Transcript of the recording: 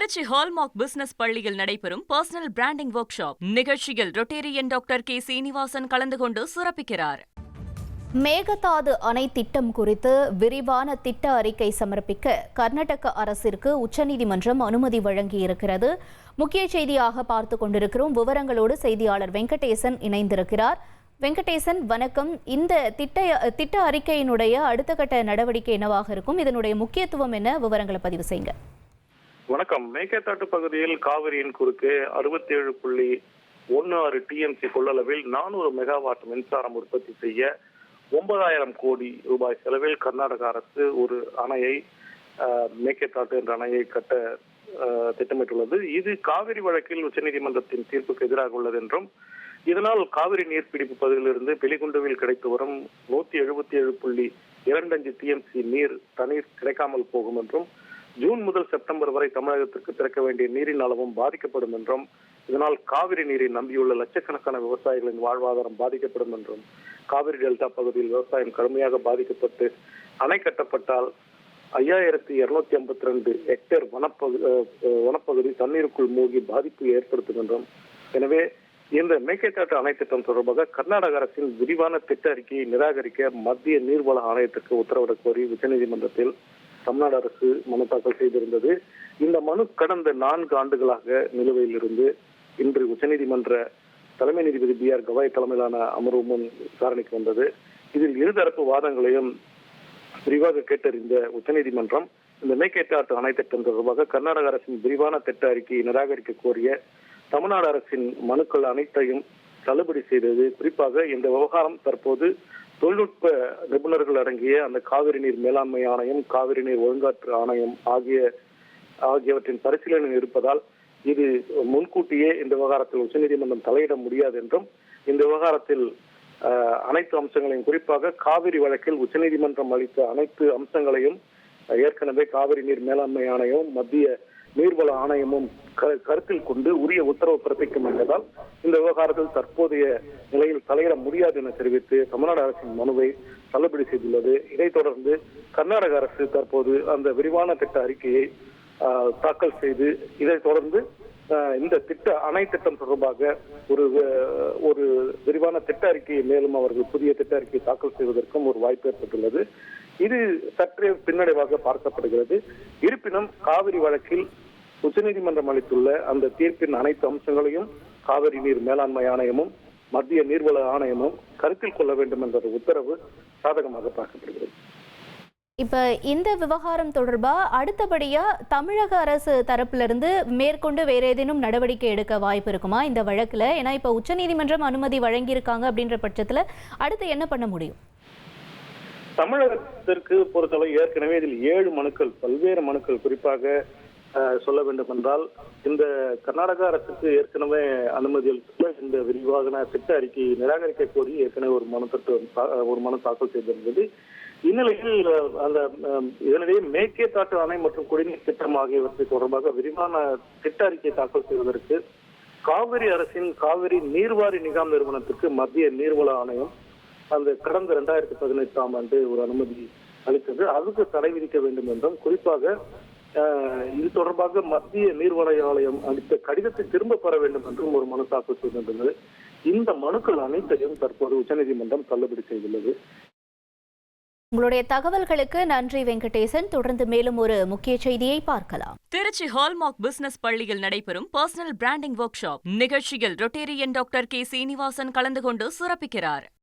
Trichy hallmark business பள்ளியில் நடைபெறும் personal branding work shop நிகழ்ச்சியில் ரொட்டேரியன் டாக்டர் கே சீனிவாசன் கலந்து கொண்டு சிறப்பிக்கிறார். மேகதாது அணை திட்டம் குறித்து விரிவான திட்ட அறிக்கை சமர்ப்பிக்க கர்நாடக அரசிற்கு உச்சநீதிமன்றம் அனுமதி வழங்கியிருக்கிறது. முக்கிய செய்தியாக பார்த்துக் கொண்டிருக்கிறோம். விவரங்களோடு செய்தியாளர் வெங்கடேசன் இணைந்திருக்கிறார். வெங்கடேசன், வணக்கம். இந்த திட்ட அறிக்கையினுடைய அடுத்த கட்ட நடவடிக்கை என்னவாக இருக்கும்? இதனுடைய முக்கியத்துவம் என்ன? விவரங்களை பதிவு செய்யுங்க. வணக்கம். மேகதாட்டு பகுதியில் காவிரியின் குறுக்கே 67.16 டிஎம்சி கொள்ளளவில் 400 மெகாவாட் மின்சாரம் உற்பத்தி செய்ய 9,000 கோடி ரூபாய் செலவில் கர்நாடக அரசு ஒரு அணையை, மேகதாட்டு என்ற அணையை கட்ட திட்டமிட்டுள்ளது. இது காவிரி வழக்கில் உச்சநீதிமன்றத்தின் தீர்ப்புக்கு எதிராக உள்ளது என்றும், இதனால் காவிரி நீர்பிடிப்பு பகுதியிலிருந்து பெலிகுண்டுவில் கிடைத்து வரும் 177.25 டிஎம்சி தண்ணீர் கிடைக்காமல் போகும் என்றும், ஜூன் முதல் செப்டம்பர் வரை தமிழகத்திற்கு திறக்க வேண்டிய நீரின் அளவும் பாதிக்கப்படும் என்றும், இதனால் காவிரி நீரை நம்பியுள்ள லட்சக்கணக்கான விவசாயிகளின் வாழ்வாதாரம் பாதிக்கப்படும் என்றும், காவிரி டெல்டா பகுதியில் விவசாயம் கடுமையாக பாதிக்கப்பட்டு அணை கட்டப்பட்டால் 5,252 ஹெக்டேர் வனப்பகுதி தண்ணீருக்குள் மூழ்கி பாதிப்பு ஏற்படுத்தும் என்றும், எனவே இந்த மேகதாட்டு அணை திட்டம் தொடர்பாக கர்நாடக அரசின் விரிவான திட்ட அறிக்கையை நிராகரிக்க மத்திய நீர்வள ஆணையத்திற்கு உத்தரவிடக் கோரி உச்சநீதிமன்றத்தில் தமிழ்நாடு அரசு மனு தாக்கல் செய்திருந்தது. இந்த மனு கடந்த 4 ஆண்டுகளாக நிலுவையில் இருந்து இன்று உச்சநீதிமன்ற தலைமை நீதிபதி BR கவாய் தலைமையிலான அமர்வு முன் விசாரணைக்கு வந்தது. இதில் இருதரப்பு வாதங்களையும் விரிவாக கேட்டறிந்த உச்சநீதிமன்றம் இந்த மேகதாட்டு அணை திட்டம் தொடர்பாக கர்நாடக அரசின் விரிவான திட்ட அறிக்கையை நிராகரிக்க கோரிய தமிழ்நாடு அரசின் மனுக்கள் அனைத்தையும் தள்ளுபடி செய்தது. குறிப்பாக இந்த விவகாரம் தற்போது தொழில்நுட்ப நிபுணர்கள் அடங்கிய அந்த காவிரி நீர் மேலாண்மை ஆணையம், காவிரி நீர் ஒழுங்காற்று ஆணையம் ஆகியவற்றின் பரிசீலனையில் இருப்பதால் இது முன்கூட்டியே இந்த விவகாரத்தில் உச்சநீதிமன்றம் தலையிட முடியாது என்றும், இந்த விவகாரத்தில் அனைத்து அம்சங்களையும், குறிப்பாக காவிரி வழக்கில் உச்சநீதிமன்றம் அளித்த அனைத்து அம்சங்களையும் ஏற்கனவே காவிரி நீர் மேலாண்மை ஆணையம், மத்திய நீர்வள ஆணையமும் கருத்தில் கொண்டு உரிய உத்தரவு பிறப்பிக்கும் என்பதால் இந்த விவகாரத்தில் தற்போதைய நிலையில் தலையிட முடியாது என தெரிவித்து தமிழ்நாடு அரசின் மனுவை தள்ளுபடி செய்துள்ளது. இதைத் தொடர்ந்து கர்நாடக அரசு தற்போது அந்த விரிவான திட்ட அறிக்கையை தாக்கல் செய்து, இதைத் தொடர்ந்து இந்த அணை திட்டம் தொடர்பாக ஒரு விரிவான திட்ட அறிக்கையை மேலும் அவர்கள் புதிய திட்ட அறிக்கையை தாக்கல் செய்வதற்கும் ஒரு வாய்ப்பு ஏற்பட்டுள்ளது. இது சற்றே பின்னடைவாக பார்க்கப்படுகிறது. இருப்பினும் காவிரி வழக்கில் உச்சநீதிமன்றம் அளித்துள்ள அந்த தீர்ப்பின் அனைத்து அம்சங்களையும் காவிரி நீர் மேலாண்மை ஆணையமும் மத்திய நீர்வள ஆணையமும் கருத்தில் கொள்ள வேண்டும் என்ற உத்தரவு சாதகமாக பார்க்கப்படுகிறது. இப்ப இந்த விவகாரம் தொடர்பா அடுத்தபடியா தமிழக அரசு தரப்பிலிருந்து மேற்கொண்டு வேற ஏதேனும் நடவடிக்கை எடுக்க வாய்ப்பு இருக்குமா இந்த வழக்குல? ஏன்னா இப்ப உச்சநீதிமன்றம் அனுமதி வழங்கியிருக்காங்க அப்படின்ற பட்சத்துல அடுத்து என்ன பண்ண முடியும்? தமிழகத்திற்கு பொறுத்தவரை ஏற்கனவே இதில் 7 மனுக்கள், பல்வேறு மனுக்கள், குறிப்பாக சொல்ல வேண்டும் என்றால் இந்த கர்நாடக அரசுக்கு ஏற்கனவே அனுமதி அளித்துள்ள இந்த விரிவான திட்ட அறிக்கையை நிராகரிக்க கோரி ஏற்கனவே ஒரு மனு தாக்கல் செய்திருந்தது. இந்நிலையில் இதனிடையே மேகதாட்டு அணை மற்றும் குடிநீர் திட்டம் ஆகியவற்றை தொடர்பாக விரிவான திட்ட அறிக்கை தாக்கல் செய்வதற்கு காவிரி அரசின் காவிரி நீர்வாரி நிகாம் நிறுவனத்துக்கு மத்திய நீர்வள ஆணையம் அந்த கடந்த 2018ஆம் ஆண்டு ஒரு அனுமதி அளித்தது. அதுக்கு தடை விதிக்க வேண்டும் என்றும், குறிப்பாக இது தொடர்பாக மத்திய நீர்வள ஆணையம் அளித்த கடிதத்தை திரும்ப பெற வேண்டும் என்றும் ஒரு மனு தாக்கல் செய்திருந்தது. இந்த மனுக்கள் அனைத்தையும் தற்போது உச்சநீதிமன்றம் தள்ளுபடி செய்துள்ளது. உங்களுடைய தகவல்களுக்கு நன்றி வெங்கடேசன். தொடர்ந்து மேலும் ஒரு முக்கிய செய்தியை பார்க்கலாம். திருச்சி ஹால்மார்க் பிசினஸ் பள்ளியில் நடைபெறும் பர்சனல் பிராண்டிங் ஒர்க் ஷாப் நிகழ்ச்சியில் ரொட்டேரியன் டாக்டர் கே சீனிவாசன் கலந்து கொண்டு சிறப்பிக்கிறார்.